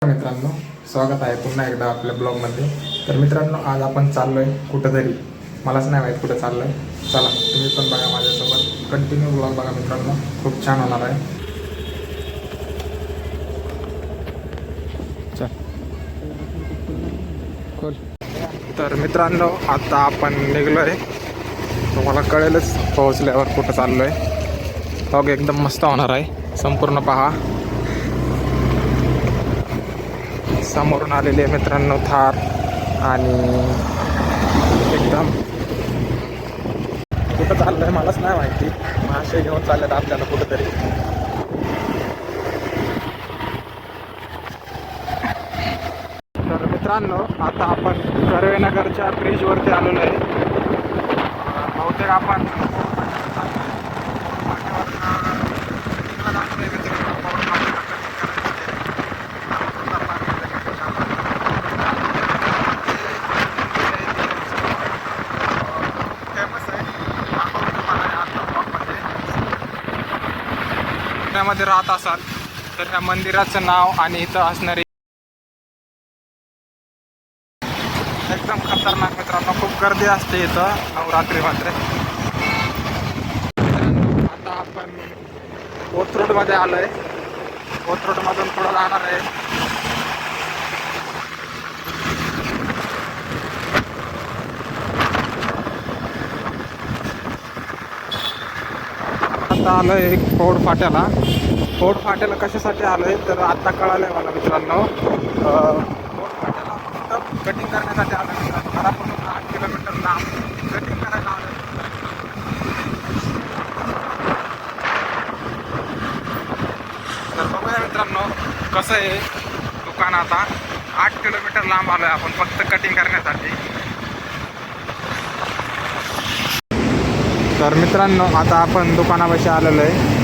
मित्रांनो, स्वागत आहे पुन्हा एकदा आपल्या ब्लॉगमध्ये. तर मित्रांनो, आज आपण चाललो आहे कुठंतरी, मलाच नाही माहीत कुठं चाललो आहे. चला तुम्ही पण बघा माझ्यासोबत, कंटिन्यू ब्लॉग बघा मित्रांनो, खूप छान होणार आहे. तर मित्रांनो, आता आपण निघलो आहे, तुम्हाला कळेलच पोहोचल्यावर कुठं चाललो आहे. ब्लॉग एकदम मस्त होणार आहे, संपूर्ण पहा. समोरून आलेले मित्रांनो थार आणि एकदम कुठं चाललं आहे मलाच नाही माहिती. मासे घेऊन चाललेत आपल्याला कुठंतरी. तर मित्रांनो, आता आपण कर्वेनगरच्या ब्रिजवरती आलेलो आहे. बहुतेक आपण मध्ये राहत असाल तर ह्या मंदिराचं नाव आणि इथं असणारी एकदम खतरनाक मित्रांनो, खूप गर्दी असते इथं नवरात्री मात्र. आता आपण कोथरूड मध्ये आलोय. कोथरूड मधून पुढे जाणार आहे. आता आलोय एक पौड फाट्याला. पौड फाट्याला कशासाठी आलोय तर आता कळालंय मला मित्रांनो. पौड फाट्याला फक्त कटिंग करण्यासाठी आलोय मित्रांनो. घरापासून 8 किलोमीटर लांब कटिंग करायला आलोय. तर बघूया मित्रांनो कसं आहे दुकान. आता 8 किलोमीटर लांब आलोय आपण फक्त कटिंग करण्यासाठी. तर मित्रांनो, आता आपण दुकानापाशी आलेलो आहे.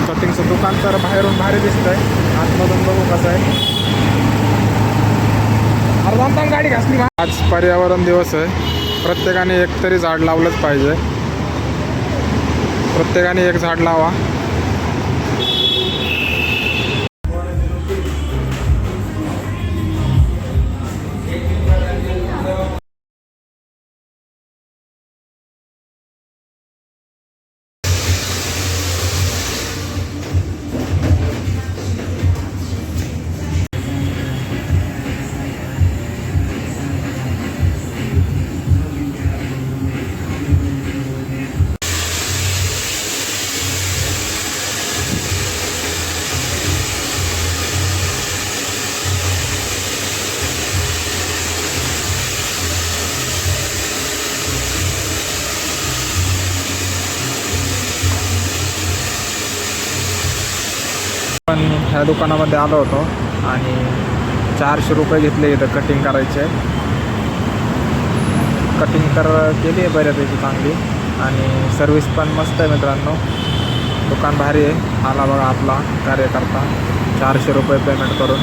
कटिंगचं दुकान तर बाहेरून भारी दिसतंय, आतमधून बघू कसं आहे. अर्धा गाडी घासली. आज पर्यावरण दिवस आहे. प्रत्येकाने एक तरी झाड लावलंच पाहिजे. प्रत्येकाने एक झाड लावा. पण ह्या दुकानामध्ये आलो होतो आणि 400 रुपये घेतले इथं कटिंग करायचे. कटिंग केली आहे बऱ्यापैकी चांगली आणि सर्विस पण मस्त आहे मित्रांनो. दुकान भारी आहे. आला बघा आपला कार्यकर्ता 400 रुपये पेमेंट करून.